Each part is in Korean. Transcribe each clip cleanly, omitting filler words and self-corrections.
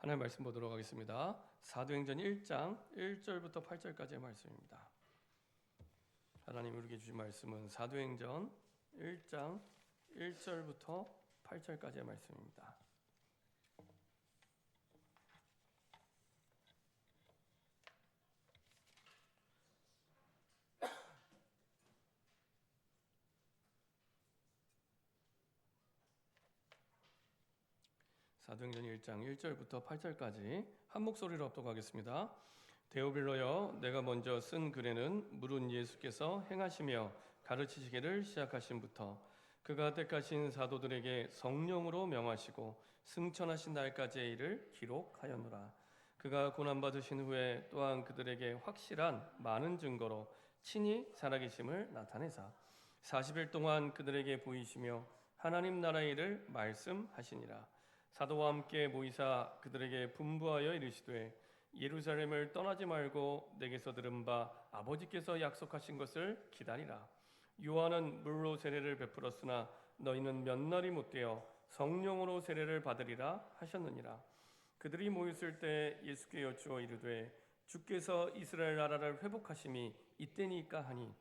하나님 말씀 보도록 하겠습니다. 사도행전 1장 1절부터 8절까지의 말씀입니다. 하나님 우리에게 주신 말씀은 사도행전 1장 1절부터 8절까지의 말씀입니다. 사도행전 1장 1절부터 8절까지 한 목소리로 합독하겠습니다. 데오빌로여, 내가 먼저 쓴 글에는 물은 예수께서 행하시며 가르치시기를 시작하신부터 그가 택하신 사도들에게 성령으로 명하시고 승천하신 날까지의 일을 기록하였노라. 그가 고난받으신 후에 또한 그들에게 확실한 많은 증거로 친히 살아계심을 나타내사 40일 동안 그들에게 보이시며 하나님 나라의 일을 말씀하시니라. 사도와 함께 모이사 그들에게 분부하여 이르시되 예루살렘을 떠나지 말고 내게서 들은 바 아버지께서 약속하신 것을 기다리라. 요한은 물로 세례를 베풀었으나 너희는 몇 날이 못되어 성령으로 세례를 받으리라 하셨느니라. 그들이 모였을 때 예수께 여쭈어 이르되 주께서 이스라엘 나라를 회복하심이 이때니까 하니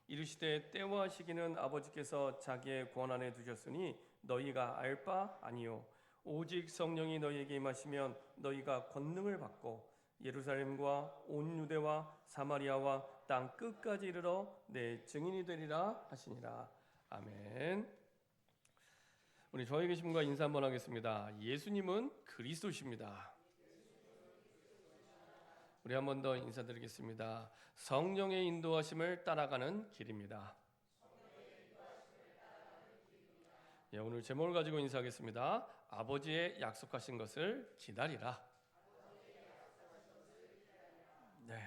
이르시되 때와 시기는 아버지께서 자기의 권한에 두셨으니 너희가 알 바 아니요 오직 성령이 너희에게 임하시면 너희가 권능을 받고 예루살렘과 온 유대와 사마리아와 땅 끝까지 이르러 내 증인이 되리라 하시니라. 아멘. 우리 저희 계신 분과 인사 한번 하겠습니다. 예수님은 그리스도십니다. 우리 한 번 더 인사드리겠습니다. 성령의 인도하심을 따라가는 길입니다. 예, 오늘 제목을 가지고 인사하겠습니다. 아버지의 약속하신 것을 기다리라. 네,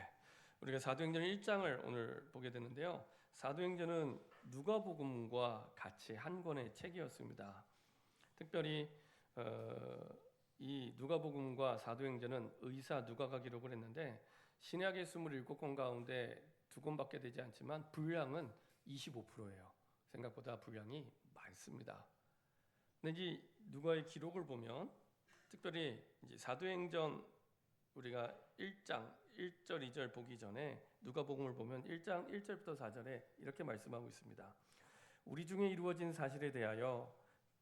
우리가 사도행전 1장을 오늘 보게 되는데요. 사도행전은 누가복음과 같이 한 권의 책이었습니다. 특별히 이 누가복음과 사도행전은 의사 누가가 기록을 했는데 신약의 27권 가운데 2권밖에 되지 않지만 분량은 25%예요. 생각보다 분량이 많습니다. 근데 이 누가의 기록을 보면 특별히 이제 사도행전 우리가 1장 1절 2절 보기 전에 누가복음을 보면 1장 1절부터 4절에 이렇게 말씀하고 있습니다. 우리 중에 이루어진 사실에 대하여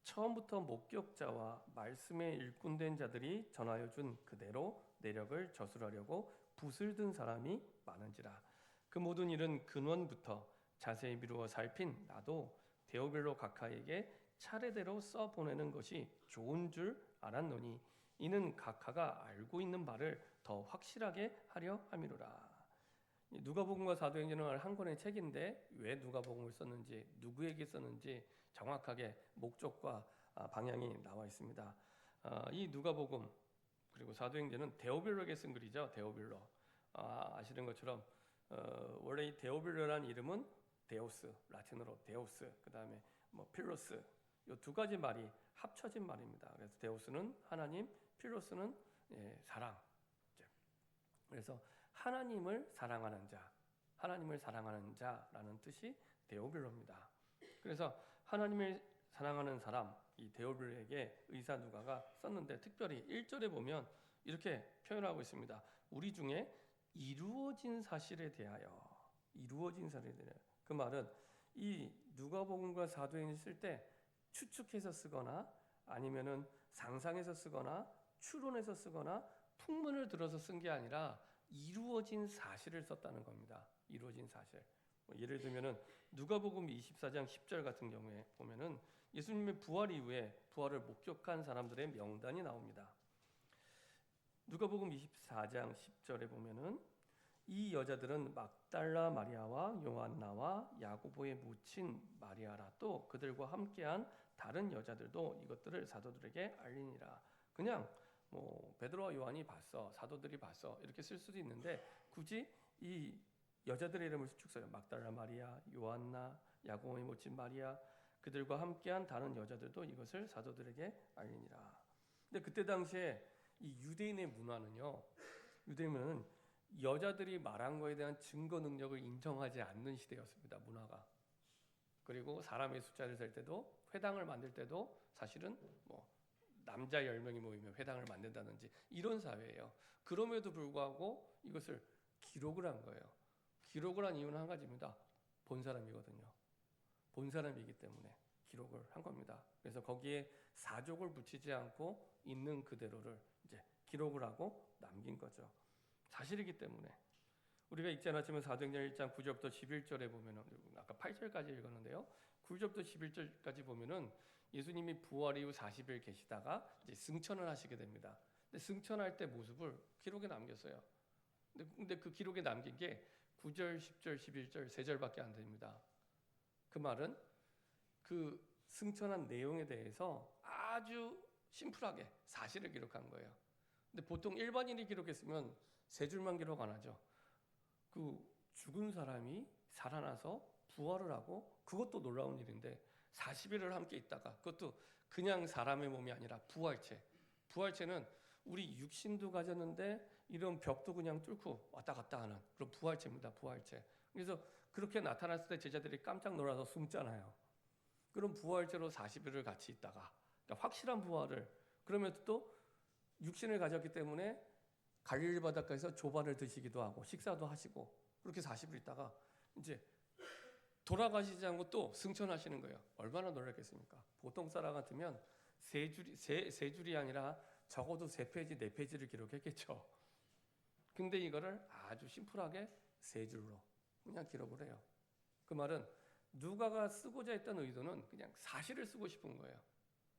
처음부터 목격자와 말씀에 일꾼된 자들이 전하여 준 그대로 내력을 저술하려고 붓을 든 사람이 많은지라. 그 모든 일은 근원부터 자세히 미루어 살핀 나도 데오빌로 각하에게 차례대로 써 보내는 것이 좋은 줄 알았노니 이는 각하가 알고 있는 바를 더 확실하게 하려 함이로라. 누가복음과 사도행전은 한 권의 책인데 왜 누가복음을 썼는지 누구에게 썼는지 정확하게 목적과 방향이 나와 있습니다. 이 누가복음 그리고 사도행전은 데오빌로에게 쓴 글이죠. 데오빌로. 아시는 것처럼 원래 이 데오빌로라는 이름은 데오스, 라틴어로 데오스, 그 다음에 뭐 필로스, 이 두 가지 말이 합쳐진 말입니다. 그래서 데오스는 하나님, 필로스는 사랑. 그래서 하나님을 사랑하는 자, 하나님을 사랑하는 자라는 뜻이 데오빌로입니다. 그래서 하나님을 사랑하는 사람, 이 데오빌로에게 의사 누가가 썼는데 특별히 1절에 보면 이렇게 표현하고 있습니다. 우리 중에 이루어진 사실에 대하여, 이루어진 사실에 대하여. 그 말은 이 누가복음과 사도행전을 쓸 때 추측해서 쓰거나 아니면은 상상해서 쓰거나 추론해서 쓰거나 풍문을 들어서 쓴 게 아니라 이루어진 사실을 썼다는 겁니다. 이루어진 사실. 예를 들면은 누가복음 24장 10절 같은 경우에 보면은 예수님의 부활 이후에 부활을 목격한 사람들의 명단이 나옵니다. 누가복음 24장 10절에 보면은 이 여자들은 막달라 마리아와 요한나와 야고보의 모친 마리아라 또 그들과 함께한 다른 여자들도 이것들을 사도들에게 알리니라. 그냥 뭐 베드로와 요한이 봤어, 사도들이 봤어 이렇게 쓸 수도 있는데 굳이 이 여자들의 이름을 쭉 써요. 막달라 마리아, 요한나, 야고보의 모친 마리아 그들과 함께한 다른 여자들도 이것을 사도들에게 알리니라. 근데 그때 당시에 이 유대인의 문화는요. 유대인은 여자들이 말한 거에 대한 증거 능력을 인정하지 않는 시대였습니다. 문화가. 그리고 사람의 숫자를 셀 때도 회당을 만들 때도 사실은 뭐 남자 10명이 모이면 회당을 만든다든지 이런 사회예요. 그럼에도 불구하고 이것을 기록을 한 거예요. 기록을 한 이유는 한 가지입니다. 본 사람이거든요. 본 사람이기 때문에 기록을 한 겁니다. 그래서 거기에 사족을 붙이지 않고 있는 그대로를 이제 기록을 하고 남긴 거죠. 사실이기 때문에 우리가 읽지 않았지만 사도행전 1장 9절부터 11절에 보면은 아까 8절까지 읽었는데요. 9절부터 11절까지 보면은 예수님이 부활 이후 40일 계시다가 이제 승천을 하시게 됩니다. 근데 승천할 때 모습을 기록에 남겼어요. 근데 그 기록에 남긴 게 9절, 10절, 11절 세 절밖에 안 됩니다. 그 말은 그 승천한 내용에 대해서 아주 심플하게 사실을 기록한 거예요. 근데 보통 일반인이 기록했으면 세 줄만 기록 안 하죠. 그 죽은 사람이 살아나서 부활을 하고 그것도 놀라운 일인데 40일을 함께 있다가 그것도 그냥 사람의 몸이 아니라 부활체. 부활체는 우리 육신도 가졌는데 이런 벽도 그냥 뚫고 왔다 갔다 하는 그런 부활체입니다. 부활체. 그래서 그렇게 나타났을 때 제자들이 깜짝 놀라서 숨잖아요. 그런 부활체로 40일을 같이 있다가 그러니까 확실한 부활을 그러면서 또 육신을 가졌기 때문에 갈릴리 바닷가에서 조반을 드시기도 하고 식사도 하시고 그렇게 40일 있다가 이제 돌아가시지 않고 또 승천하시는 거예요. 얼마나 놀랐겠습니까? 보통 사람 같으면 세 줄이 아니라 적어도 3페이지, 4페이지를 기록했겠죠. 근데 이거를 아주 심플하게 3줄로 그냥 기록을 해요. 그 말은 누가가 쓰고자 했던 의도는 그냥 사실을 쓰고 싶은 거예요.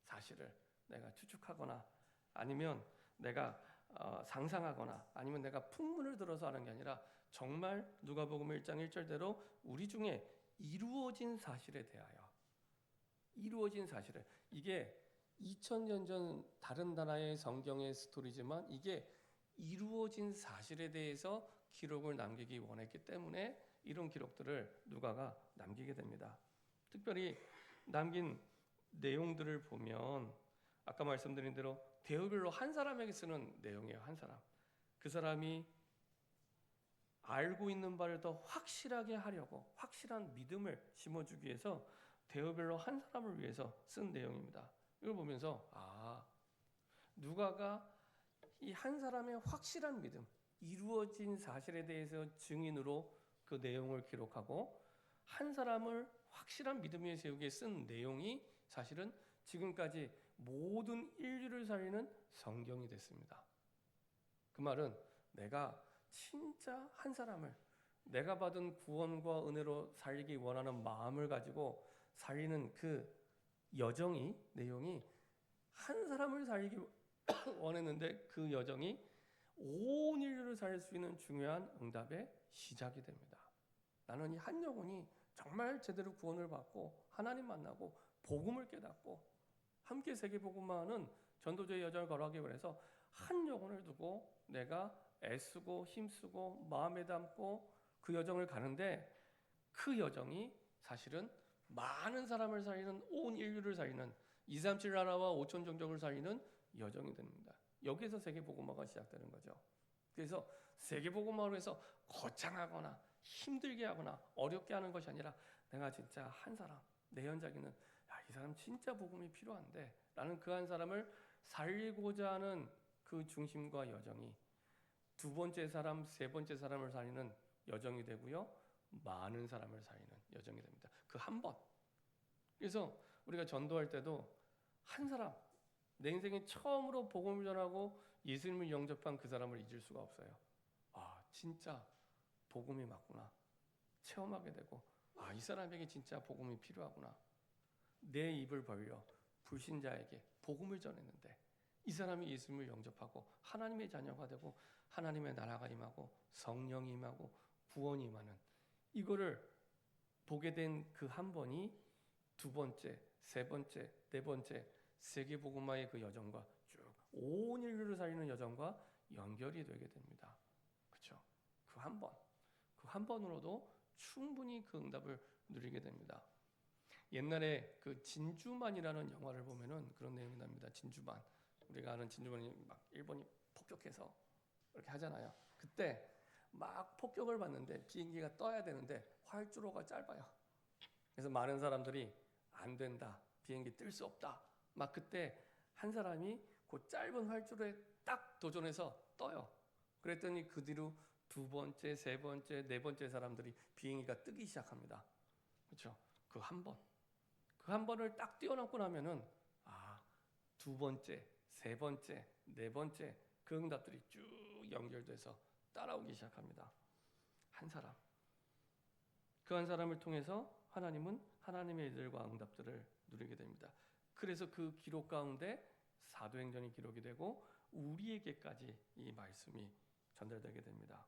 사실을 내가 추측하거나 아니면 내가 상상하거나 아니면 내가 풍문을 들어서 하는 게 아니라 정말 누가복음 1장 1절대로 우리 중에 이루어진 사실에 대하여 이루어진 사실을 이게 2000년 전 다른 나라의 성경의 스토리지만 이게 이루어진 사실에 대해서 기록을 남기기 원했기 때문에 이런 기록들을 누가가 남기게 됩니다. 특별히 남긴 내용들을 보면 아까 말씀드린 대로 대우별로 한 사람에게 쓰는 내용이에요. 한 사람. 그 사람이 알고 있는 바를 더 확실하게 하려고 확실한 믿음을 심어주기 위해서 대우별로 한 사람을 위해서 쓴 내용입니다. 이걸 보면서 누가가 이 한 사람의 확실한 믿음, 이루어진 사실에 대해서 증인으로 그 내용을 기록하고 한 사람을 확실한 믿음 위에 세우기 위해 쓴 내용이 사실은 지금까지 모든 인류를 살리는 성경이 됐습니다. 그 말은 내가 진짜 한 사람을 내가 받은 구원과 은혜로 살리기 원하는 마음을 가지고 살리는 그 여정이 내용이 한 사람을 살리기 원했는데 그 여정이 온 인류를 살릴 수 있는 중요한 응답의 시작이 됩니다. 나는 이 한 영혼이 정말 제대로 구원을 받고 하나님 만나고 복음을 깨닫고 함께 세계복음화하는 전도제의 여정을 걸어가기 위해서 한 영혼을 두고 내가 애쓰고 힘쓰고 마음에 담고 그 여정을 가는데 그 여정이 사실은 많은 사람을 살리는 온 인류를 살리는 237 나라와 5천 종족을 살리는 여정이 됩니다. 여기서 세계복음화가 시작되는 거죠. 그래서 세계복음화로 해서 거창하거나 힘들게 하거나 어렵게 하는 것이 아니라 내가 진짜 한 사람 내 현장에는 이 사람 진짜 복음이 필요한데 라는 그 한 사람을 살리고자 하는 그 중심과 여정이 두 번째 사람, 세 번째 사람을 살리는 여정이 되고요. 많은 사람을 살리는 여정이 됩니다. 그 한 번. 그래서 우리가 전도할 때도 한 사람, 내 인생에 처음으로 복음을 전하고 예수님을 영접한 그 사람을 잊을 수가 없어요. 진짜 복음이 맞구나. 체험하게 되고 이 사람에게 진짜 복음이 필요하구나. 내 입을 벌려 불신자에게 복음을 전했는데 이 사람이 예수님을 영접하고 하나님의 자녀가 되고 하나님의 나라가 임하고 성령이 임하고 구원이 임하는 이거를 보게 된 그 한 번이 두 번째, 세 번째, 네 번째 세계복음화의 그 여정과 쭉 온 인류를 살리는 여정과 연결이 되게 됩니다. 그렇죠? 그 한 번, 그 한 번으로도 충분히 그 응답을 누리게 됩니다. 옛날에 그 진주만이라는 영화를 보면은 그런 내용이 납니다. 진주만. 우리가 아는 진주만이 막 일본이 폭격해서 이렇게 하잖아요. 그때 막 폭격을 받는데 비행기가 떠야 되는데 활주로가 짧아요. 그래서 많은 사람들이 안 된다. 비행기 뜰 수 없다. 막 그때 한 사람이 그 짧은 활주로에 딱 도전해서 떠요. 그랬더니 그 뒤로 두 번째, 세 번째, 네 번째 사람들이 비행기가 뜨기 시작합니다. 그렇죠? 그 한 번을 딱 뛰어넘고 나면은 두 번째, 세 번째, 네 번째 그 응답들이 쭉 연결돼서 따라오기 시작합니다. 한 사람. 그 한 사람을 통해서 하나님은 하나님의 일들과 응답들을 누리게 됩니다. 그래서 그 기록 가운데 사도행전이 기록이 되고 우리에게까지 이 말씀이 전달되게 됩니다.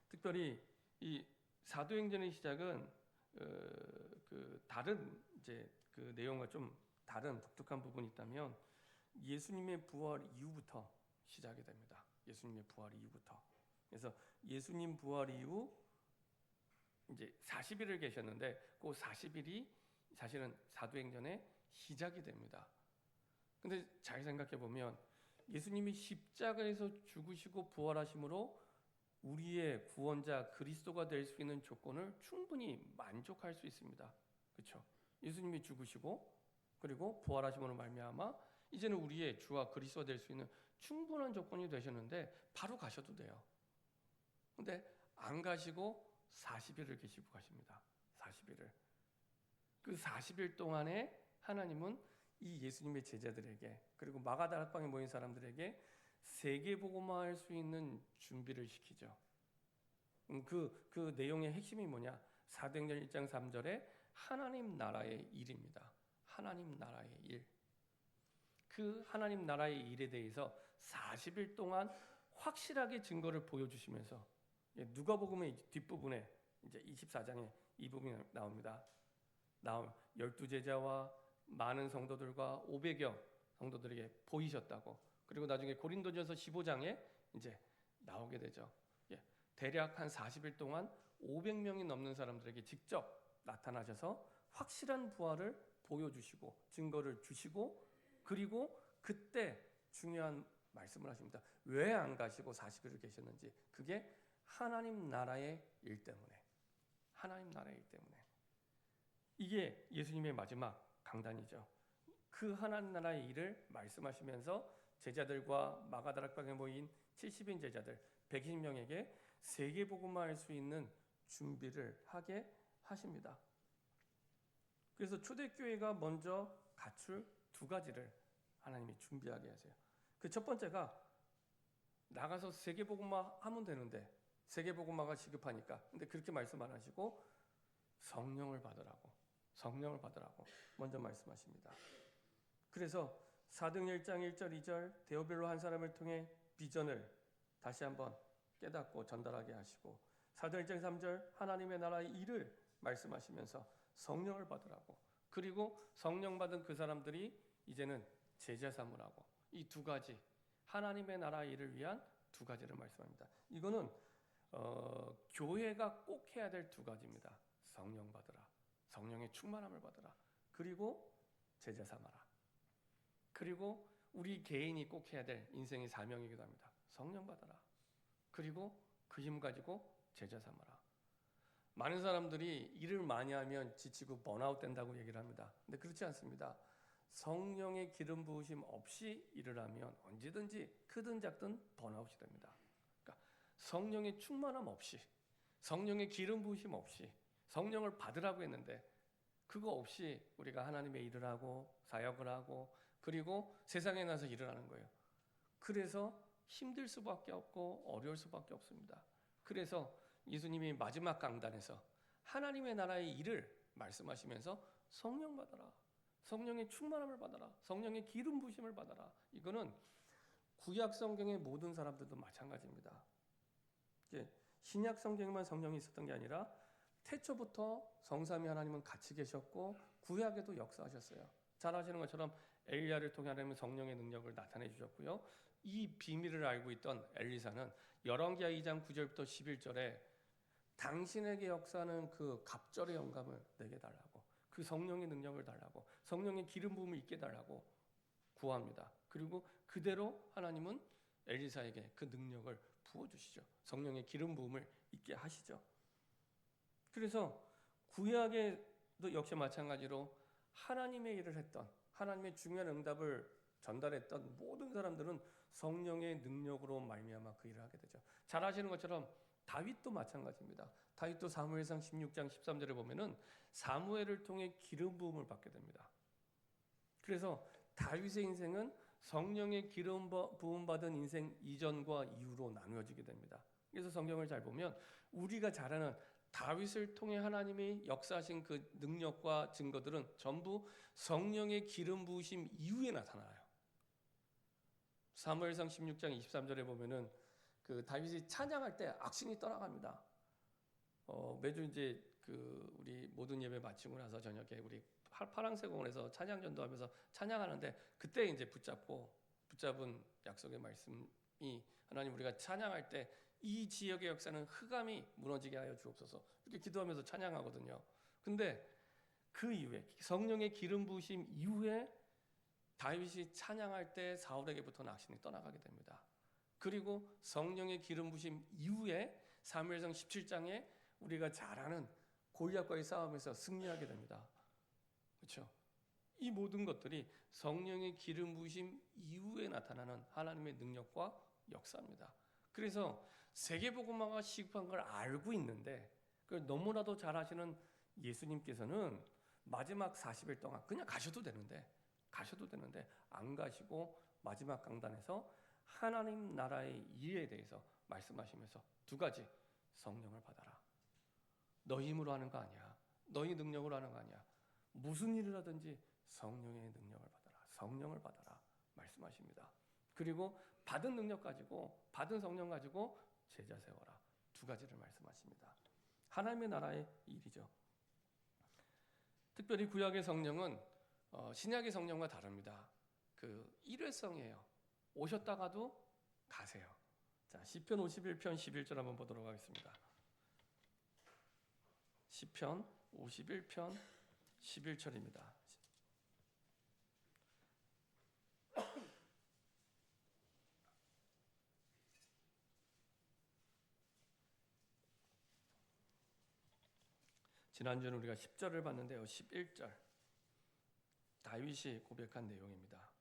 특별히 이 사도행전의 시작은 그 다른 이제 그 내용과 좀 다른 독특한 부분이 있다면 예수님의 부활 이후부터 시작이 됩니다. 예수님의 부활 이후부터. 그래서 예수님 부활 이후 이제 40일을 계셨는데 그 40일이 사실은 사도행전의 시작이 됩니다. 근데 잘 생각해 보면 예수님이 십자가에서 죽으시고 부활하심으로 우리의 구원자 그리스도가 될 수 있는 조건을 충분히 만족할 수 있습니다. 그렇죠? 예수님이 죽으시고 그리고 부활하심으로 말미암아 이제는 우리의 주와 그리스도가 될 수 있는 충분한 조건이 되셨는데 바로 가셔도 돼요. 근데 안 가시고 40일을 계시고 가십니다. 40일을. 그 40일 동안에 하나님은 이 예수님의 제자들에게 그리고 마가다락방에 모인 사람들에게 세계복음화할 수 있는 준비를 시키죠. 그 내용의 핵심이 뭐냐? 사도행전 1장 3절에 하나님 나라의 일입니다. 하나님 나라의 일. 그 하나님 나라의 일에 대해서 40일 동안 확실하게 증거를 보여주시면서 누가복음의 뒷부분에 이제 24장에 이 부분이 나옵니다. 12제자와 많은 성도들과 500여 성도들에게 보이셨다고. 그리고 나중에 고린도전서 15장에 이제 나오게 되죠. 대략 한 40일 동안 500명이 넘는 사람들에게 직접 나타나셔서 확실한 부활을 보여주시고 증거를 주시고 그리고 그때 중요한 말씀을 하십니다. 왜 안 가시고 40일을 계셨는지. 그게 하나님 나라의 일 때문에. 하나님 나라의 일 때문에. 이게 예수님의 마지막 강단이죠. 그 하나님 나라의 일을 말씀하시면서 제자들과 마가다락방에 모인 70인 제자들 120명에게 세계복음화할 수 있는 준비를 하게 하십니다. 그래서 초대교회가 먼저 갖출 두 가지를 하나님이 준비하게 하세요. 그 첫 번째가 나가서 세계복음화 하면 되는데 세계복음화가 시급하니까. 근데 그렇게 말씀 안 하시고 성령을 받으라고 먼저 말씀하십니다. 그래서 사도행전 1장 1절 2절 데오빌로 한 사람을 통해 비전을 다시 한번 깨닫고 전달하게 하시고 사도행전 1장 3절 하나님의 나라의 일을 말씀하시면서 성령을 받으라고. 그리고 성령 받은 그 사람들이 이제는 제자 삼으라고. 이 두 가지 하나님의 나라의 일을 위한 두 가지를 말씀합니다. 이거는 교회가 꼭 해야 될 두 가지입니다. 성령 받으라. 성령의 충만함을 받으라. 그리고 제자 삼아라. 그리고 우리 개인이 꼭 해야 될 인생의 사명이기도 합니다. 성령 받아라. 그리고 그 힘 가지고 제자 삼아라. 많은 사람들이 일을 많이 하면 지치고 번아웃 된다고 얘기를 합니다. 근데 그렇지 않습니다. 성령의 기름 부으심 없이 일을 하면 언제든지 크든 작든 번아웃이 됩니다. 그러니까 성령의 충만함 없이 성령의 기름 부으심 없이 성령을 받으라고 했는데 그거 없이 우리가 하나님의 일을 하고 사역을 하고 그리고 세상에 나서 일을 하는 거예요. 그래서 힘들 수밖에 없고 어려울 수밖에 없습니다. 그래서 예수님이 마지막 강단에서 하나님의 나라의 일을 말씀하시면서 성령 받아라. 성령의 충만함을 받아라. 성령의 기름 부으심을 받아라. 이거는 구약 성경의 모든 사람들도 마찬가지입니다. 신약 성경에만 성령이 있었던 게 아니라 태초부터 성삼위 하나님은 같이 계셨고 구약에도 역사하셨어요. 잘 아시는 것처럼 엘리야를 통해 하나님은 성령의 능력을 나타내 주셨고요. 이 비밀을 알고 있던 엘리사는 열왕기하 2장 9절부터 11절에 당신에게 역사하는 그 갑절의 영감을 내게 달라고, 그 성령의 능력을 달라고, 성령의 기름 부음을 있게 달라고 구합니다. 그리고 그대로 하나님은 엘리사에게 그 능력을 부어주시죠. 성령의 기름 부음을 있게 하시죠. 그래서 구약에도 역시 마찬가지로 하나님의 일을 했던 하나님의 중요한 응답을 전달했던 모든 사람들은 성령의 능력으로 말미암아 그 일을 하게 되죠. 잘 아시는 것처럼 다윗도 마찬가지입니다. 다윗도 사무엘상 16장 13절에 보면은 사무엘을 통해 기름 부음을 받게 됩니다. 그래서 다윗의 인생은 성령의 기름 부음 받은 인생 이전과 이후로 나누어지게 됩니다. 그래서 성경을 잘 보면 우리가 잘 아는 다윗을 통해 하나님이 역사하신 그 능력과 증거들은 전부 성령의 기름 부으심 이후에 나타나요. 사무엘상 16장 23절에 보면은 그 다윗이 찬양할 때 악신이 떠나갑니다. 매주 이제 그 우리 모든 예배 마치고 나서 저녁에 우리 파랑새 공원에서 찬양 전도하면서 찬양하는데 그때 이제 붙잡은 약속의 말씀이 하나님 우리가 찬양할 때 이 지역의 역사는 흑암이 무너지게 하여 주옵소서 이렇게 기도하면서 찬양하거든요. 근데 그 이후에 성령의 기름 부으심 이후에 다윗이 찬양할 때 사울에게부터 악신이 떠나가게 됩니다. 그리고 성령의 기름 부으심 이후에 사무엘상 17장에 우리가 잘 아는 골리앗과의 싸움에서 승리하게 됩니다. 그렇죠? 이 모든 것들이 성령의 기름 부으심 이후에 나타나는 하나님의 능력과 역사입니다. 그래서 세계복음화가 시급한 걸 알고 있는데 그걸 너무나도 잘 아시는 예수님께서는 마지막 40일 동안 그냥 가셔도 되는데 안 가시고 마지막 강단에서 하나님 나라의 일에 대해서 말씀하시면서 두 가지, 성령을 받아라. 너희 힘으로 하는 거 아니야. 너희 능력으로 하는 거 아니야. 무슨 일을 하든지 성령의 능력을 받아라. 성령을 받아라. 말씀하십니다. 그리고 받은 능력 가지고, 받은 성령 가지고 제자 세워라. 두 가지를 말씀하십니다. 하나님의 나라의 일이죠. 특별히 구약의 성령은 신약의 성령과 다릅니다. 그 일회성이에요. 오셨다가도 가세요. 자, 시편 51편 11절 한번 보도록 하겠습니다. 시편 51편 11절입니다. 지난주는 우리가 10절을 봤는데요. 11절 다윗이 고백한 내용입니다.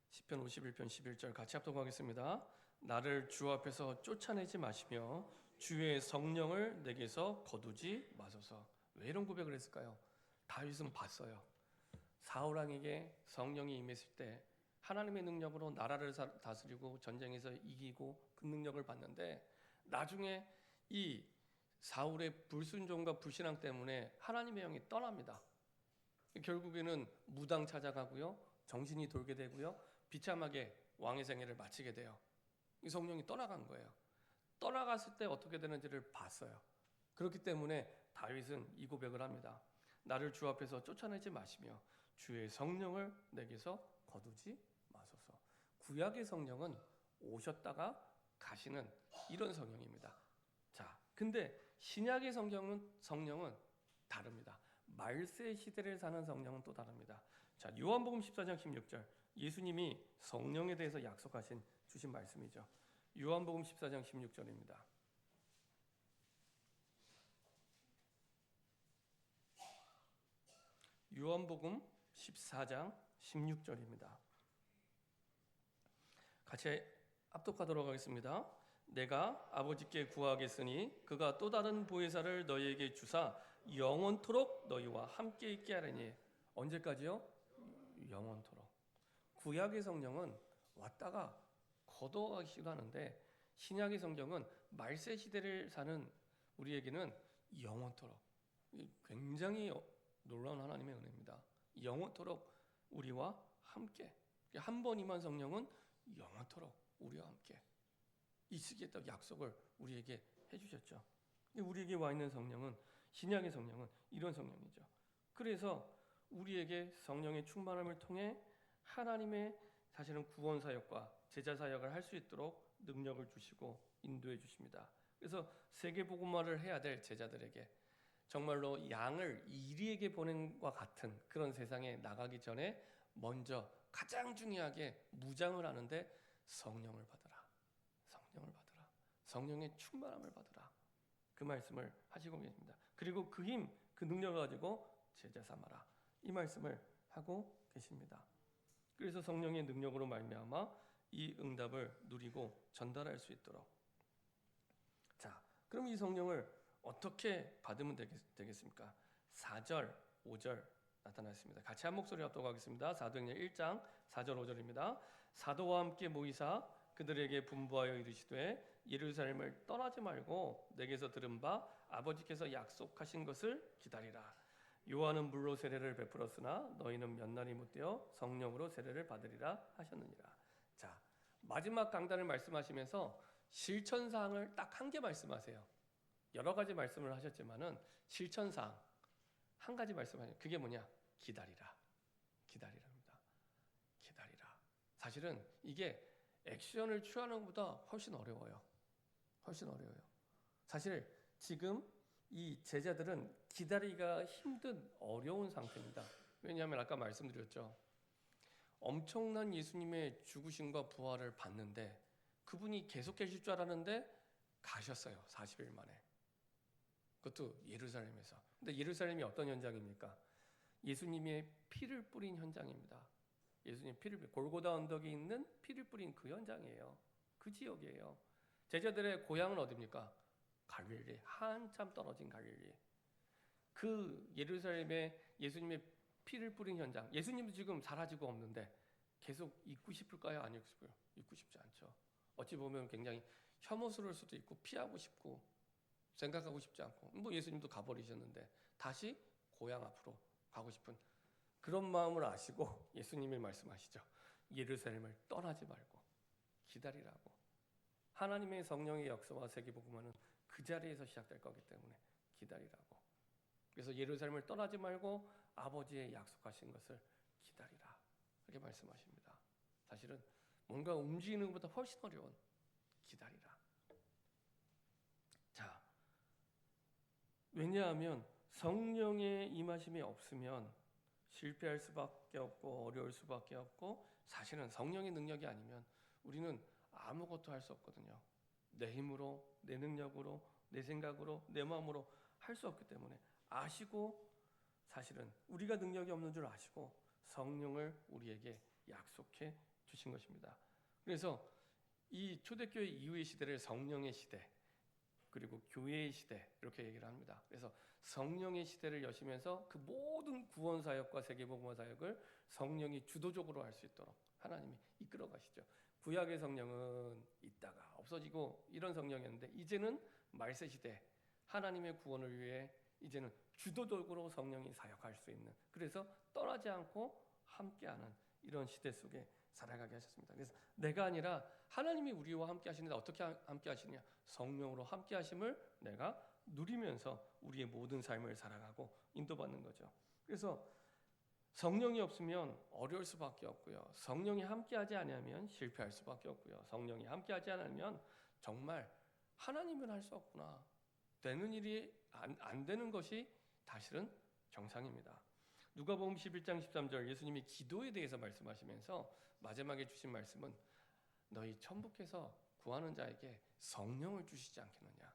시편 51편 11절 같이 합독하겠습니다. 나를 주 앞에서 쫓아내지 마시며 주의 성령을 내게서 거두지 마소서. 왜 이런 고백을 했을까요? 다윗은 봤어요. 사울 왕에게 성령이 임했을 때 하나님의 능력으로 나라를 다스리고 전쟁에서 이기고 그 능력을 받는데 나중에 이 사울의 불순종과 불신앙 때문에 하나님의 영이 떠납니다. 결국에는 무당 찾아가고요. 정신이 돌게 되고요. 비참하게 왕의 생애를 마치게 돼요. 이 성령이 떠나간 거예요. 떠나갔을 때 어떻게 되는지를 봤어요. 그렇기 때문에 다윗은 이 고백을 합니다. 나를 주 앞에서 쫓아내지 마시며 주의 성령을 내게서 거두지 마소서. 구약의 성령은 오셨다가 가시는 이런 성령입니다. 자, 근데 신약의 성령은 다릅니다. 말세 시대를 사는 성령은 또 다릅니다. 자, 요한복음 14장 16절 예수님이 성령에 대해서 주신 말씀이죠. 요한복음 14장 16절입니다. 요한복음 14장 16절입니다. 같이 합독하도록 하겠습니다. 내가 아버지께 구하겠으니 그가 또 다른 보혜사를 너희에게 주사 영원토록 너희와 함께 있게 하리니. 언제까지요? 영원토록. 구약의 성령은 왔다가 걷어가기도 하는데 신약의 성령은 말세 시대를 사는 우리에게는 영원토록. 굉장히 놀라운 하나님의 은혜입니다. 영원토록 우리와 함께. 한 번 임한 성령은 영원토록 우리와 함께 있으겠다고 약속을 우리에게 해주셨죠. 우리에게 와 있는 성령은, 신약의 성령은 이런 성령이죠. 그래서 우리에게 성령의 충만함을 통해 하나님의 사실은 구원 사역과 제자 사역을 할 수 있도록 능력을 주시고 인도해 주십니다. 그래서 세계 복음화를 해야 될 제자들에게 정말로 양을 이리에게 보낸 것과 같은 그런 세상에 나가기 전에 먼저 가장 중요하게 무장을 하는데 성령을 받으라. 성령을 받으라. 성령의 충만함을 받으라. 그 말씀을 하시고 계십니다. 그리고 그 힘, 그 능력을 가지고 제자 삼아라. 이 말씀을 하고 계십니다. 그래서 성령의 능력으로 말미암아 이 응답을 누리고 전달할 수 있도록. 자, 그럼 이 성령을 어떻게 받으면 되겠습니까? 4절, 5절 나타났습니다. 같이 한 목소리 합독하겠습니다. 사도행전 1장 4절 5절입니다. 사도와 함께 모이사 그들에게 분부하여 이르시되 예루살렘을 떠나지 말고 내게서 들은 바 아버지께서 약속하신 것을 기다리라. 요한은 물로 세례를 베풀었으나 너희는 몇 날이 못되어 성령으로 세례를 받으리라 하셨느니라. 자, 마지막 강단을 말씀하시면서 실천사항을 딱 한 개 말씀하세요. 여러 가지 말씀을 하셨지만은 실천사항 한 가지 말씀하세요. 그게 뭐냐? 기다리라. 기다리랍니다. 기다리라. 사실은 이게 액션을 취하는 것보다 훨씬 어려워요. 훨씬 어려워요. 사실 지금 이 제자들은 기다리기가 힘든 어려운 상태입니다. 왜냐하면 아까 말씀드렸죠. 엄청난 예수님의 죽으심과 부활을 봤는데 그분이 계속 계실 줄 알았는데 가셨어요. 40일 만에. 그것도 예루살렘에서. 근데 예루살렘이 어떤 현장입니까? 예수님의 피를 뿌린 현장입니다. 예수님 피를 뿌린 골고다 언덕에 있는 피를 뿌린 그 현장이에요. 그 지역이에요. 제자들의 고향은 어디입니까? 갈릴리. 한참 떨어진 갈릴리. 그 예루살렘에 예수님의 피를 뿌린 현장. 예수님도 지금 사라지고 없는데 계속 있고 싶을까요? 안 있고 싶어요? 있고 싶지 않죠. 어찌 보면 굉장히 혐오스러울 수도 있고 피하고 싶고 생각하고 싶지 않고 뭐 예수님도 가버리셨는데 다시 고향 앞으로 가고 싶은 그런 마음을 아시고 예수님이 말씀하시죠. 예루살렘을 떠나지 말고 기다리라고. 하나님의 성령의 역사와 세계복음화는 그 자리에서 시작될 거기 때문에 기다리라고. 그래서 예루살렘을 떠나지 말고 아버지의 약속하신 것을 기다리라. 이렇게 말씀하십니다. 사실은 뭔가 움직이는 것보다 훨씬 어려운 기다리라. 자, 왜냐하면 성령의 임하심이 없으면 실패할 수밖에 없고 어려울 수밖에 없고 사실은 성령의 능력이 아니면 우리는 아무것도 할 수 없거든요. 내 힘으로, 내 능력으로, 내 생각으로, 내 마음으로 할 수 없기 때문에 아시고 사실은 우리가 능력이 없는 줄 아시고 성령을 우리에게 약속해 주신 것입니다. 그래서 이 초대교회 이후의 시대를 성령의 시대 그리고 교회의 시대 이렇게 얘기를 합니다. 그래서 성령의 시대를 여시면서 그 모든 구원 사역과 세계복음화 사역을 성령이 주도적으로 할 수 있도록 하나님이 이끌어 가시죠. 구약의 성령은 있다가 없어지고 이런 성령이었는데 이제는 말세 시대 하나님의 구원을 위해 이제는 주도적으로 성령이 사역할 수 있는 그래서 떠나지 않고 함께하는 이런 시대 속에 살아가게 하셨습니다. 그래서 내가 아니라 하나님이 우리와 함께 하시는데 어떻게 함께 하시느냐? 성령으로 함께 하심을 내가 누리면서 우리의 모든 삶을 살아가고 인도받는 거죠. 그래서 성령이 없으면 어려울 수밖에 없고요. 성령이 함께하지 않으면 실패할 수밖에 없고요. 성령이 함께하지 않으면 정말 하나님은 할 수 없구나. 되는 일이 안 되는 것이 사실은 정상입니다. 누가복음 11장 13절 예수님이 기도에 대해서 말씀하시면서 마지막에 주신 말씀은 너희 천부께서 구하는 자에게 성령을 주시지 않겠느냐.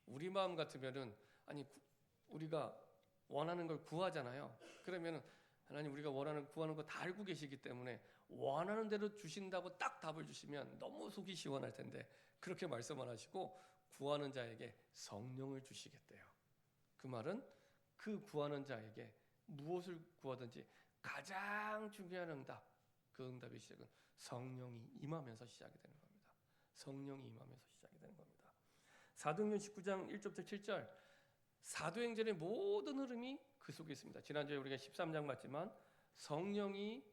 우리 마음 같으면은 아니 우리가 원하는 걸 구하잖아요. 그러면은 하나님 우리가 구하는 거 다 알고 계시기 때문에 원하는 대로 주신다고 딱 답을 주시면 너무 속이 시원할 텐데 그렇게 말씀을 하시고 구하는 자에게 성령을 주시겠대요. 그 말은 그 구하는 자에게 무엇을 구하든지 가장 중요한 응답, 그 응답의 시작은 성령이 임하면서 시작이 되는 겁니다. 성령이 임하면서 시작이 되는 겁니다. 사도행전 19장 1절부터 7절 사도행전의 모든 흐름이 그 속에 있습니다. 지난주에 우리가 13장 봤지만 성령이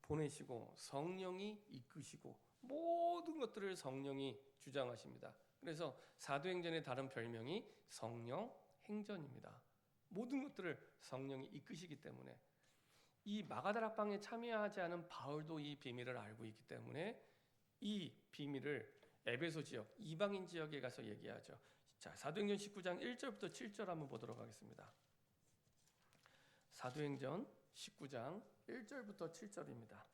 보내시고 성령이 이끄시고 모든 것들을 성령이 주장하십니다. 그래서 사도행전의 다른 별명이 성령 행전입니다. 모든 것들을 성령이 이끄시기 때문에 이 마가다락방에 참여하지 않은 바울도 이 비밀을 알고 있기 때문에 이 비밀을 에베소 지역, 이방인 지역에 가서 얘기하죠. 자, 사도행전 19장 1절부터 7절 한번 보도록 하겠습니다. 사도행전 19장 1절부터 7절입니다.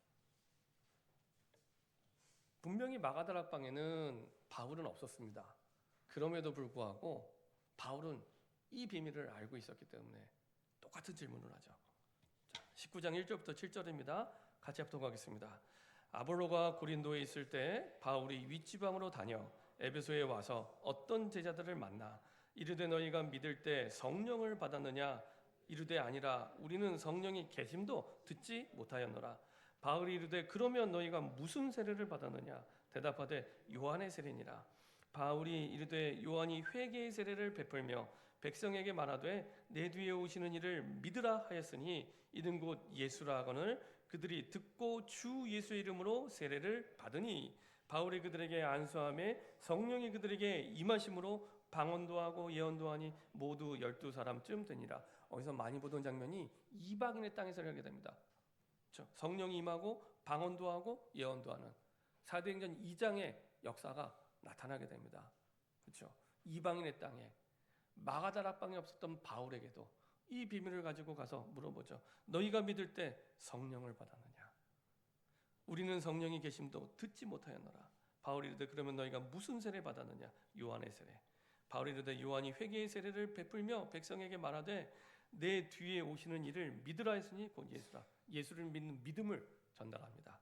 분명히 마가다락방에는 바울은 없었습니다. 그럼에도 불구하고 바울은 이 비밀을 알고 있었기 때문에 똑같은 질문을 하죠. 자, 19장 1절부터 7절입니다. 같이 합독하겠습니다. 아볼로가 고린도에 있을 때 바울이 윗지방으로 다녀 에베소에 와서 어떤 제자들을 만나 이르되 너희가 믿을 때 성령을 받았느냐 이르되 아니라 우리는 성령이 계심도 듣지 못하였노라. 바울이 이르되 그러면 너희가 무슨 세례를 받았느냐 대답하되 요한의 세례니라. 바울이 이르되 요한이 회개의 세례를 베풀며 백성에게 말하되 내 뒤에 오시는 이를 믿으라 하였으니 이는 곧 예수라 하거늘 그들이 듣고 주 예수의 이름으로 세례를 받으니 바울이 그들에게 안수함에 성령이 그들에게 임하심으로 방언도 하고 예언도 하니 모두 12사람쯤 되니라. 어디서 많이 보던 장면이 이방인의 땅에서 하게 됩니다. 그렇죠? 성령이 임하고 방언도 하고 예언도 하는 사도행전 2장의 역사가 나타나게 됩니다. 그렇죠? 이방인의 땅에 마가다라 땅에 없었던 바울에게도 이 비밀을 가지고 가서 물어보죠. 너희가 믿을 때 성령을 받았느냐? 우리는 성령이 계심도 듣지 못하였노라. 바울이 이르되 그러면 너희가 무슨 세례 받았느냐? 요한의 세례. 바울이 이르되 요한이 회개의 세례를 베풀며 백성에게 말하되 내 뒤에 오시는 이를 믿으라 했으니 곧 예수라. 예수를 믿는 믿음을 전달합니다.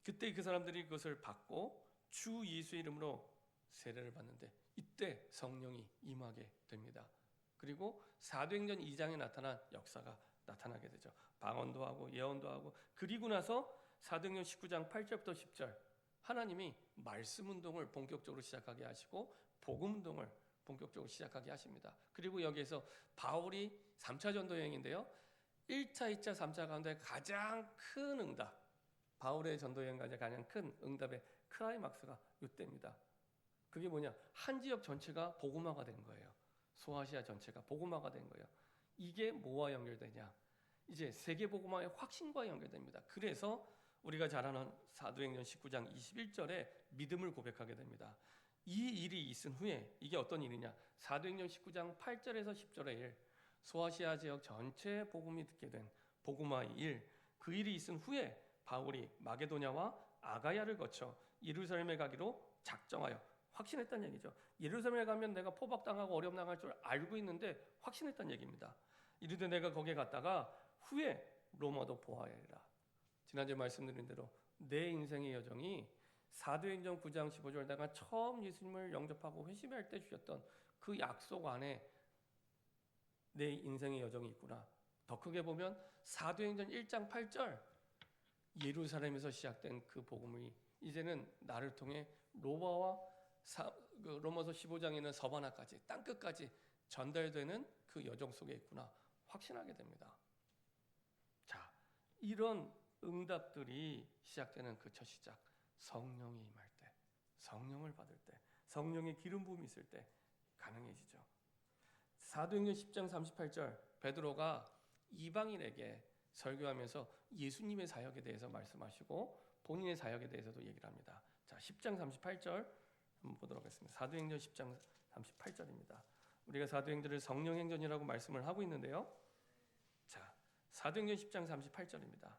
그때 그 사람들이 그것을 받고 주 예수의 이름으로 세례를 받는데 이때 성령이 임하게 됩니다. 그리고 사도행전 2장에 나타난 역사가 나타나게 되죠. 방언도 하고 예언도 하고 그리고 나서 사도행전 19장 8절부터 10절 하나님이 말씀 운동을 본격적으로 시작하게 하시고 복음 운동을 본격적으로 시작하게 하십니다. 그리고 여기에서 바울이 3차 전도 여행인데요. 1차, 2차, 3차 가운데 가장 큰 응답 바울의 전도 여행 가운데 가장 큰 응답의 클라이막스가 이때입니다. 그게 뭐냐? 한 지역 전체가 복음화가 된 거예요. 소아시아 전체가 복음화가 된 거예요. 이게 뭐와 연결되냐? 이제 세계 복음화의 확신과 연결됩니다. 그래서 우리가 잘 아는 사도행전 19장 21절에 믿음을 고백하게 됩니다. 이 일이 있은 후에 이게 어떤 일이냐? 사도행전 19장 8절에서 10절의 일, 소아시아 지역 전체 복음이 듣게 된 복음화의 일, 그 일이 있은 후에 바울이 마게도냐와 아가야를 거쳐 예루살렘에 가기로 작정하여 확신했다는 얘기죠. 예루살렘에 가면 내가 포박당하고 어려움 당할 줄 알고 있는데 확신했다는 얘기입니다. 이르되 내가 거기에 갔다가 후에 로마도 보아야리라. 지난주에 말씀드린 대로 내 인생의 여정이 사도행전 9장 15절 내가 처음 예수님을 영접하고 회심할 때 주셨던 그 약속 안에 내 인생의 여정이 있구나. 더 크게 보면 사도행전 1장 8절 예루살렘에서 시작된 그 복음이 이제는 나를 통해 로마서 15장에는 서바나까지 땅끝까지 전달되는 그 여정 속에 있구나 확신하게 됩니다. 자, 이런 응답들이 시작되는 그 첫 시작, 성령이 임할 때, 성령을 받을 때, 성령의 기름 부음이 있을 때 가능해지죠. 사도행전 10장 38절 베드로가 이방인에게 설교하면서 예수님의 사역에 대해서 말씀하시고 본인의 사역에 대해서도 얘기를 합니다. 자, 10장 38절 한번 보도록 하겠습니다. 사도행전 10장 38절입니다. 우리가 사도행전을 성령행전이라고 말씀을 하고 있는데요. 자, 사도행전 10장 38절입니다.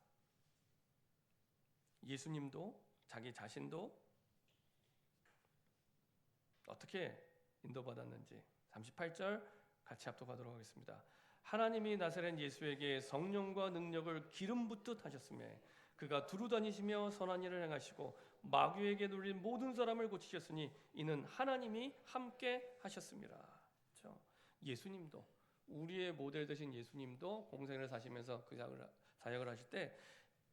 예수님도 자기 자신도 어떻게 인도받았는지 38절 같이 합독하도록 하겠습니다. 하나님이 나사렛 예수에게 성령과 능력을 기름 붓듯 하셨으며 그가 두루 다니시며 선한 일을 행하시고 마귀에게 눌린 모든 사람을 고치셨으니 이는 하나님이 함께 하셨습니다. 그렇죠? 예수님도 우리의 모델 되신 예수님도 공생을 사시면서 그 사역을 하실 때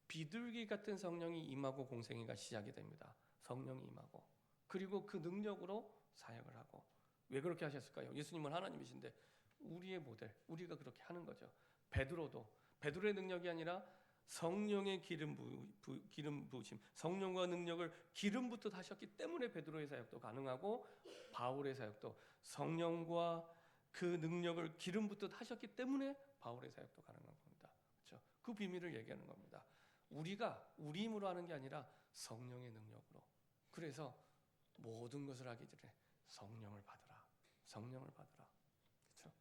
비둘기 같은 성령이 임하고 공생애가 시작이 됩니다. 성령이 임하고 그리고 그 능력으로 사역을 하고 왜 그렇게 하셨을까요? 예수님은 하나님이신데 우리의 모델, 우리가 그렇게 하는 거죠. 베드로의 능력이 아니라 성령의 기름 부으심, 성령과 능력을 기름 붓듯 하셨기 때문에 베드로의 사역도 가능하고 바울의 사역도 성령과 그 능력을 기름 붓듯 하셨기 때문에 바울의 사역도 가능한 겁니다. 그렇죠? 그 비밀을 얘기하는 겁니다. 우리가 우리 힘으로 하는 게 아니라 성령의 능력으로. 그래서 모든 것을 하기 전에 성령을 받으라. 성령을 받으라. 그렇죠?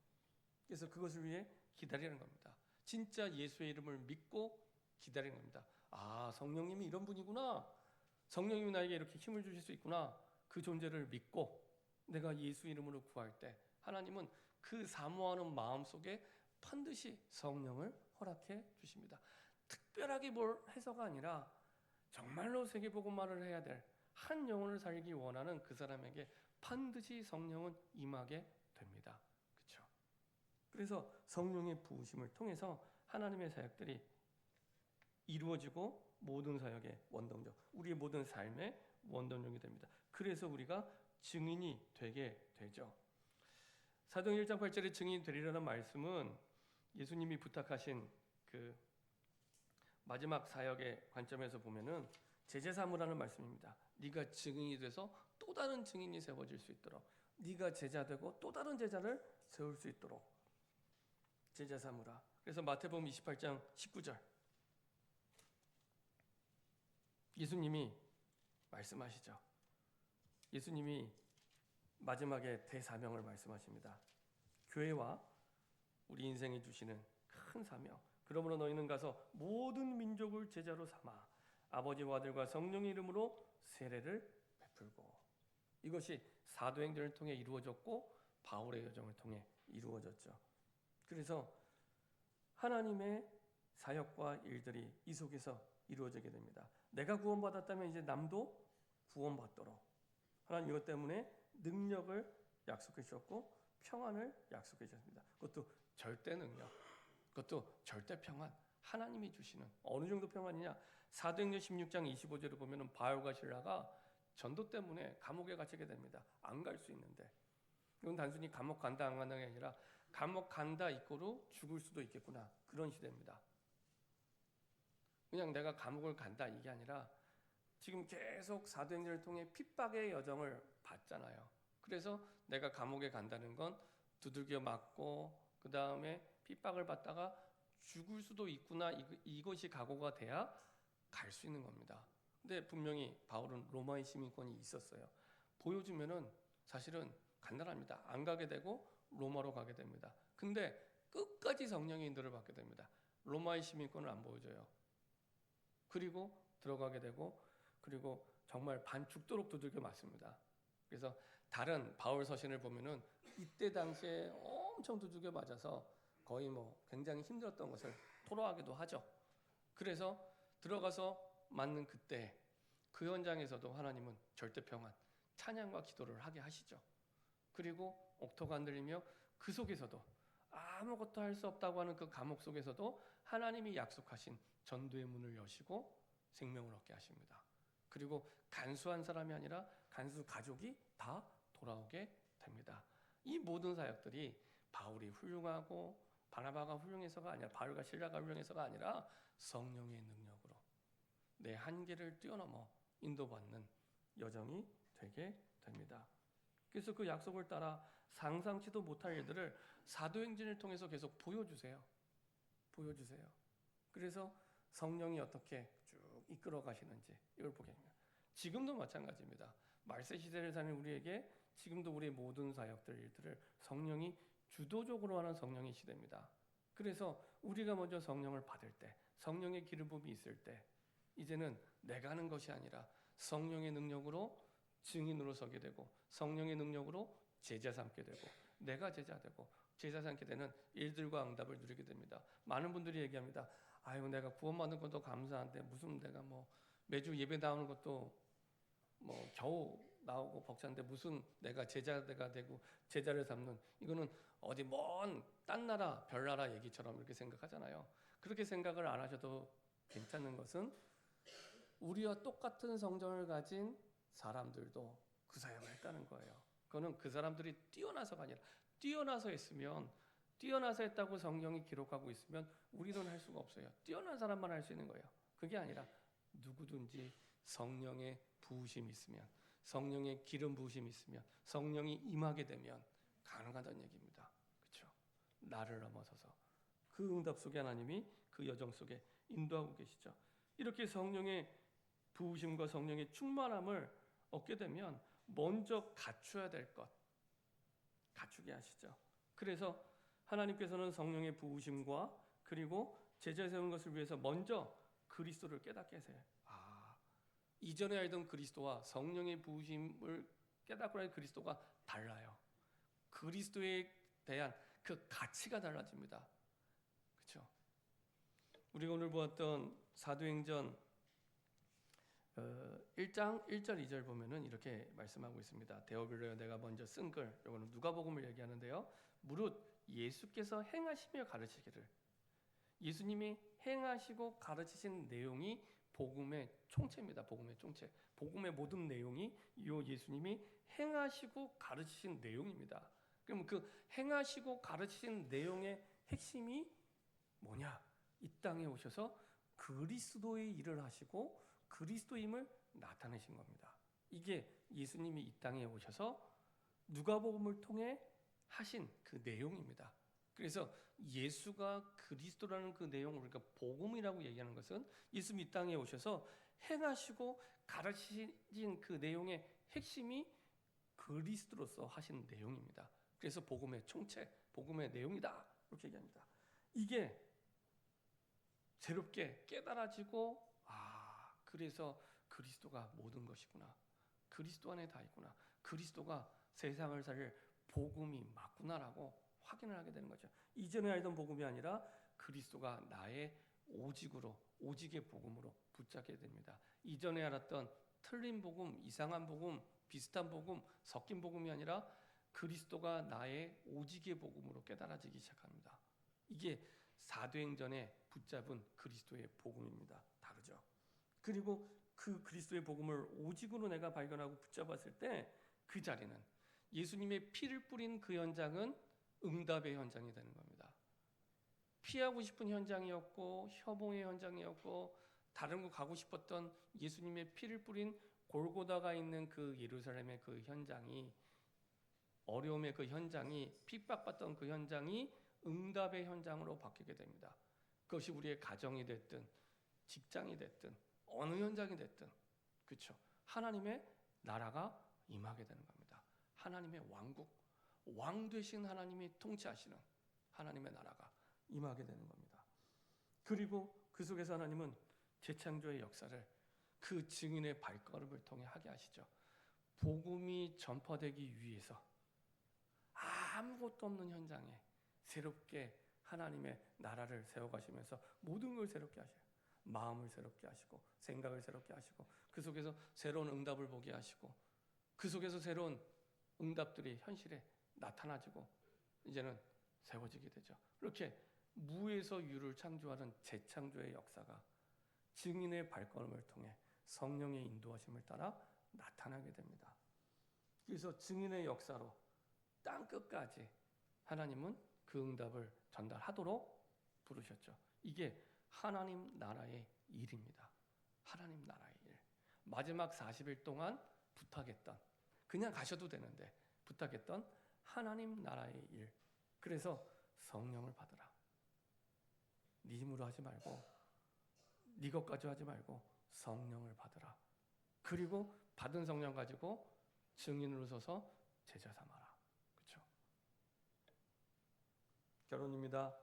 그래서 그것을 위해 기다리는 겁니다. 진짜 예수의 이름을 믿고 기다리는 겁니다. 아, 성령님이 이런 분이구나. 성령님이 나에게 이렇게 힘을 주실 수 있구나. 그 존재를 믿고 내가 예수 이름으로 구할 때 하나님은 그 사모하는 마음 속에 반드시 성령을 허락해 주십니다. 특별하게 뭘 해서가 아니라 정말로 세계복음화를 해야 될 한 영혼을 살기 원하는 그 사람에게 반드시 성령은 임하게 됩니다. 그렇죠? 그래서 성령의 부으심을 통해서 하나님의 사역들이 이루어지고 모든 사역의 원동력, 우리의 모든 삶의 원동력이 됩니다. 그래서 우리가 증인이 되게 되죠. 사도행 1장 8절에 증인이 되리라는 말씀은 예수님이 부탁하신 그 마지막 사역의 관점에서 보면은 제자 삼으라는 말씀입니다. 네가 증인이 돼서 또 다른 증인이 세워질 수 있도록, 네가 제자 되고 또 다른 제자를 세울 수 있도록 제자 삼으라. 그래서 마태복음 28장 19절 예수님이 말씀하시죠. 예수님이 마지막에 대사명을 말씀하십니다. 교회와 우리 인생이 주시는 큰 사명. 그러므로 너희는 가서 모든 민족을 제자로 삼아 아버지와 아들과 성령의 이름으로 세례를 베풀고. 이것이 사도행전을 통해 이루어졌고 바울의 여정을 통해 이루어졌죠. 그래서 하나님의 사역과 일들이 이 속에서 이루어지게 됩니다. 내가 구원받았다면 이제 남도 구원받도록 하나님 이것 때문에 능력을 약속해 주셨고 평안을 약속해 주셨습니다. 그것도 절대 능력, 그것도 절대 평안, 하나님이 주시는. 어느 정도 평안이냐? 사도행전 16장 25절을 보면은 바울과 실라가 전도 때문에 감옥에 갇히게 됩니다. 안 갈 수 있는데, 이건 단순히 감옥 간다 안 간다가 아니라 감옥 간다 이꼬로 죽을 수도 있겠구나, 그런 시대입니다. 그냥 내가 감옥을 간다 이게 아니라 지금 계속 사도행전을 통해 핍박의 여정을 받잖아요. 그래서 내가 감옥에 간다는 건 두들겨 맞고 그 다음에 핍박을 받다가 죽을 수도 있구나, 이것이 각오가 돼야 갈 수 있는 겁니다. 근데 분명히 바울은 로마의 시민권이 있었어요. 보여주면은 사실은 간단합니다. 안 가게 되고 로마로 가게 됩니다. 근데 끝까지 성령의 인도를 받게 됩니다. 로마의 시민권을 안 보여줘요. 그리고 들어가게 되고, 그리고 정말 반 죽도록 두들겨 맞습니다. 그래서 다른 바울 서신을 보면은 이때 당시에 엄청 두들겨 맞아서 거의 뭐 굉장히 힘들었던 것을 토로하기도 하죠. 그래서 들어가서 맞는 그때 그 현장에서도 하나님은 절대 평안, 찬양과 기도를 하게 하시죠. 그리고 옥토가 흔들리며 그 속에서도 아무것도 할 수 없다고 하는 그 감옥 속에서도 하나님이 약속하신 전도의 문을 여시고 생명을 얻게 하십니다. 그리고 간수한 사람이 아니라 간수 가족이 다 돌아오게 됩니다. 이 모든 사역들이 바울이 훌륭하고 바나바가 훌륭해서가 아니라, 바울과 실라가 훌륭해서가 아니라 성령의 능력으로 내 한계를 뛰어넘어 인도받는 여정이 되게 됩니다. 그래서 그 약속을 따라 상상치도 못할 일들을 사도행전을 통해서 계속 보여주세요. 그래서 성령이 어떻게 쭉 이끌어 가시는지 이걸 보게 됩니다. 지금도 마찬가지입니다. 말세 시대를 사는 우리에게 지금도 우리의 모든 사역들, 일들을 성령이 주도적으로 하는 성령의 시대입니다. 그래서 우리가 먼저 성령을 받을 때, 성령의 기름 부음이 있을 때, 이제는 내가 하는 것이 아니라 성령의 능력으로 증인으로 서게 되고, 성령의 능력으로 제자 삼게 되고, 내가 제자 되고 제자 삼게 되는 일들과 응답을 누리게 됩니다. 많은 분들이 얘기합니다. 아유, 내가 구원받는 것도 감사한데 무슨 내가 뭐 매주 예배 나오는 것도 뭐 겨우 나오고 벅찬데 무슨 내가 제자가 되고 제자를 삼는, 이거는 어디 먼 딴 나라 별나라 얘기처럼 이렇게 생각하잖아요. 그렇게 생각을 안 하셔도 괜찮은 것은 우리와 똑같은 성정을 가진 사람들도 그 사역을 했다는 거예요. 그거는 그 사람들이 뛰어나서가 아니라, 뛰어나서 했으면, 뛰어나서 했다고 성경이 기록하고 있으면 우리는 할 수가 없어요. 뛰어난 사람만 할 수 있는 거예요. 그게 아니라 누구든지 성령의 부으심이 있으면, 성령의 기름 부으심이 있으면, 성령이 임하게 되면 가능하다는 얘기입니다. 그렇죠? 나를 넘어서서 그 응답 속에 하나님이 그 여정 속에 인도하고 계시죠. 이렇게 성령의 부으심과 성령의 충만함을 얻게 되면 먼저 갖춰야 될 것 갖추게 하시죠. 그래서 하나님께서는 성령의 부으심과 그리고 제자 세우는 것을 위해서 먼저 그리스도를 깨닫게 하세요. 이전에 알던 그리스도와 성령의 부으심을 깨닫고 알 그리스도가 달라요. 그리스도에 대한 그 가치가 달라집니다. 그렇죠? 우리가 오늘 보았던 사도행전 1장 1절 2절 보면은 이렇게 말씀하고 있습니다. 데오빌로여 내가 먼저 쓴 글, 이거는 누가복음을 얘기하는데요. 무릇 예수께서 행하시며 가르치기를, 예수님이 행하시고 가르치신 내용이 복음의 총체입니다. 복음의 총체. 복음의 모든 내용이 이 예수님이 행하시고 가르치신 내용입니다. 그럼 그 행하시고 가르치신 내용의 핵심이 뭐냐? 이 땅에 오셔서 그리스도의 일을 하시고 그리스도임을 나타내신 겁니다. 이게 예수님이 이 땅에 오셔서 누가복음을 통해 하신 그 내용입니다. 그래서 예수가 그리스도라는 그 내용을 우리가 복음이라고 얘기하는 것은 예수님이 이 땅에 오셔서 행하시고 가르치신 그 내용의 핵심이 그리스도로서 하신 내용입니다. 그래서 복음의 총체, 복음의 내용이다 이렇게 얘기합니다. 이게 새롭게 깨달아지고 그래서 그리스도가 모든 것이구나. 그리스도 안에 다 있구나. 그리스도가 세상을 살릴 복음이 맞구나라고 확인을 하게 되는 거죠. 이전에 알던 복음이 아니라 그리스도가 나의 오직으로, 오직의 복음으로 붙잡게 됩니다. 이전에 알았던 틀린 복음, 이상한 복음, 비슷한 복음, 섞인 복음이 아니라 그리스도가 나의 오직의 복음으로 깨달아지기 시작합니다. 이게 사도행전에 붙잡은 그리스도의 복음입니다. 다르죠. 그리고 그 그리스도의 복음을 오직으로 내가 발견하고 붙잡았을 때 그 자리는 예수님의 피를 뿌린 그 현장은 응답의 현장이 되는 겁니다. 피하고 싶은 현장이었고 협응의 현장이었고 다른 곳 가고 싶었던 예수님의 피를 뿌린 골고다가 있는 그 예루살렘의 그 현장이, 어려움의 그 현장이, 핍박받던 그 현장이 응답의 현장으로 바뀌게 됩니다. 그것이 우리의 가정이 됐든 직장이 됐든 어느 현장이 됐든, 그렇죠? 하나님의 나라가 임하게 되는 겁니다. 하나님의 왕국, 왕 되신 하나님이 통치하시는 하나님의 나라가 임하게 되는 겁니다. 그리고 그 속에서 하나님은 재창조의 역사를 그 증인의 발걸음을 통해 하게 하시죠. 복음이 전파되기 위해서 아무것도 없는 현장에 새롭게 하나님의 나라를 세워가시면서 모든 걸 새롭게 하셔요. 마음을 새롭게 하시고 생각을 새롭게 하시고 그 속에서 새로운 응답을 보게 하시고 그 속에서 새로운 응답들이 현실에 나타나지고 이제는 세워지게 되죠. 이렇게 무에서 유를 창조하는 재창조의 역사가 증인의 발걸음을 통해 성령의 인도하심을 따라 나타나게 됩니다. 그래서 증인의 역사로 땅 끝까지 하나님은 그 응답을 전달하도록 부르셨죠. 이게 하나님 나라의 일입니다. 하나님 나라의 일. 마지막 40일 동안 부탁했던, 그냥 가셔도 되는데 부탁했던 하나님 나라의 일. 그래서 성령을 받으라. 네 힘으로 하지 말고 네 것까지 하지 말고 성령을 받으라. 그리고 받은 성령 가지고 증인으로 서서 제자 삼아라. 그렇죠? 결론입니다.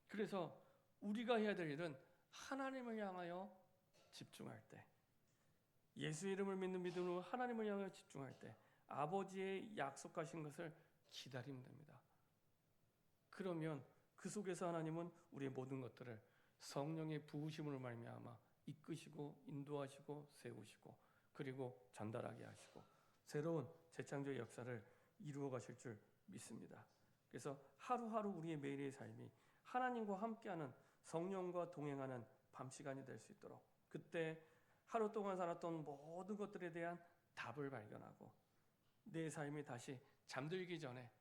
그래서 우리가 해야 될 일은 하나님을 향하여 집중할 때, 예수 이름을 믿는 믿음으로 하나님을 향하여 집중할 때 아버지의 약속하신 것을 기다리면 됩니다. 그러면 그 속에서 하나님은 우리의 모든 것들을 성령의 부으심으로 말미암아 이끄시고 인도하시고 세우시고 그리고 전달하게 하시고 새로운 재창조의 역사를 이루어 가실 줄 믿습니다. 그래서 하루하루 우리의 매일의 삶이 하나님과 함께하는, 성령과 동행하는 밤 시간이 될 수 있도록, 그때 하루 동안 살았던 모든 것들에 대한 답을 발견하고 내 삶이 다시 잠들기 전에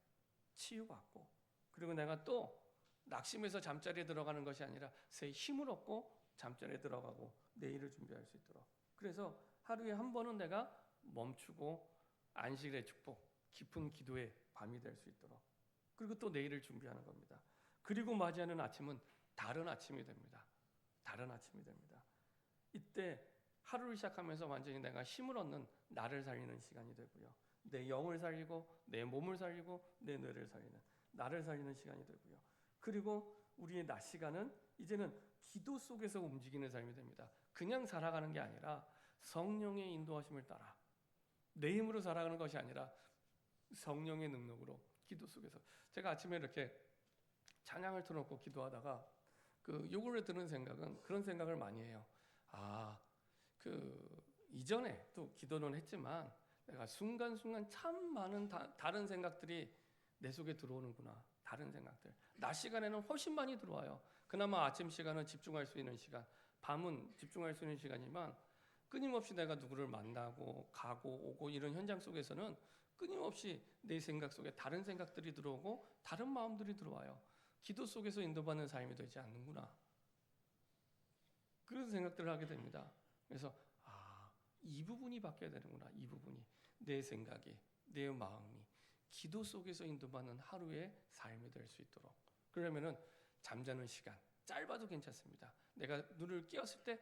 치유받고, 그리고 내가 또 낙심해서 잠자리에 들어가는 것이 아니라 새 힘을 얻고 잠자리에 들어가고 내일을 준비할 수 있도록, 그래서 하루에 한 번은 내가 멈추고 안식일의 축복, 깊은 기도의 밤이 될 수 있도록, 그리고 또 내일을 준비하는 겁니다. 그리고 맞이하는 아침은 다른 아침이 됩니다. 다른 아침이 됩니다. 이때 하루를 시작하면서 완전히 내가 힘을 얻는, 나를 살리는 시간이 되고요. 내 영을 살리고 내 몸을 살리고 내 뇌를 살리는, 나를 살리는 시간이 되고요. 그리고 우리의 낮 시간은 이제는 기도 속에서 움직이는 삶이 됩니다. 그냥 살아가는 게 아니라 성령의 인도하심을 따라 내 힘으로 살아가는 것이 아니라 성령의 능력으로 기도 속에서. 제가 아침에 이렇게 찬양을 틀어놓고 기도하다가 그 요거를 드는 생각은 그런 생각을 많이 해요. 그 이전에 또 기도는 했지만 내가 순간순간 참 많은 다른 생각들이 내 속에 들어오는구나. 다른 생각들. 낮 시간에는 훨씬 많이 들어와요. 그나마 아침 시간은 집중할 수 있는 시간, 밤은 집중할 수 있는 시간이지만 끊임없이 내가 누구를 만나고 가고 오고 이런 현장 속에서는 끊임없이 내 생각 속에 다른 생각들이 들어오고 다른 마음들이 들어와요. 기도 속에서 인도받는 삶이 되지 않는구나. 그런 생각들을 하게 됩니다. 그래서 이 부분이 바뀌어야 되는구나. 이 부분이 내 생각이, 내 마음이 기도 속에서 인도받는 하루의 삶이 될 수 있도록. 그러면은 잠자는 시간 짧아도 괜찮습니다. 내가 눈을 깨었을 때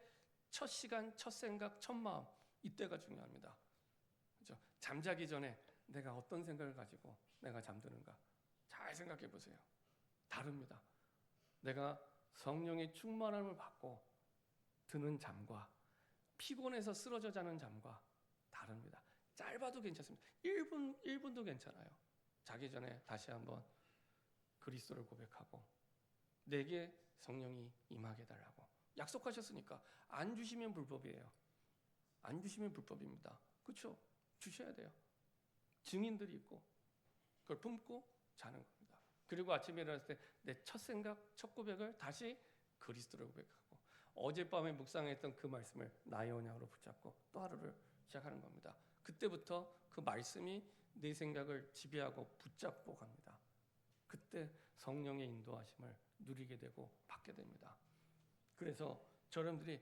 첫 시간, 첫 생각, 첫 마음 이때가 중요합니다. 그렇죠? 잠자기 전에 내가 어떤 생각을 가지고 내가 잠드는가 잘 생각해 보세요. 다릅니다. 내가 성령의 충만함을 받고 드는 잠과 피곤해서 쓰러져 자는 잠과 다릅니다. 짧아도 괜찮습니다. 1분도 괜찮아요. 자기 전에 다시 한번 그리스도를 고백하고 내게 성령이 임하게 달라고 약속하셨으니까 안 주시면 불법이에요. 안 주시면 불법입니다. 그렇죠? 주셔야 돼요. 증인들이 있고 그걸 품고 자는 겁니다. 그리고 아침에 일어났을 때 내 첫 생각, 첫 고백을 다시 그리스도를 고백하고 어젯밤에 묵상했던 그 말씀을 나의 언약으로 붙잡고 또 하루를 시작하는 겁니다. 그때부터 그 말씀이 내 생각을 지배하고 붙잡고 갑니다. 그때 성령의 인도하심을 누리게 되고 받게 됩니다. 그래서 여러분들이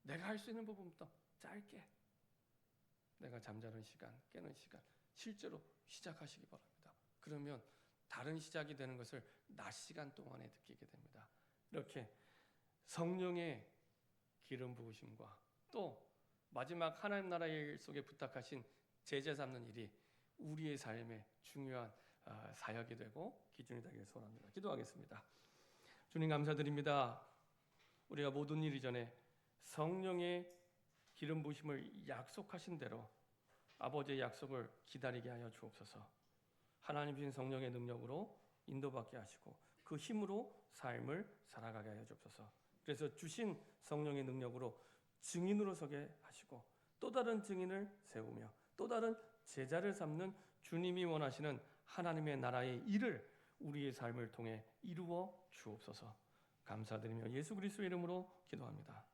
내가 할 수 있는 부분부터 짧게 내가 잠자는 시간, 깨는 시간 실제로 시작하시기 바랍니다. 그러면 다른 시작이 되는 것을 낮 시간 동안에 느끼게 됩니다. 이렇게 성령의 기름 부으심과 또 마지막 하나님 나라 일 속에 부탁하신 제자 삼는 일이 우리의 삶의 중요한 사역이 되고 기준이 되길 소원합니다. 기도하겠습니다. 주님 감사드립니다. 우리가 모든 일 이전에 성령의 기름 부으심을 약속하신 대로 아버지의 약속을 기다리게 하여 주옵소서. 하나님 주신 성령의 능력으로 인도받게 하시고 그 힘으로 삶을 살아가게 하여 주옵소서. 그래서 주신 성령의 능력으로 증인으로 서게 하시고 또 다른 증인을 세우며 또 다른 제자를 삼는 주님이 원하시는 하나님의 나라의 일을 우리의 삶을 통해 이루어 주옵소서. 감사드리며 예수 그리스도의 이름으로 기도합니다.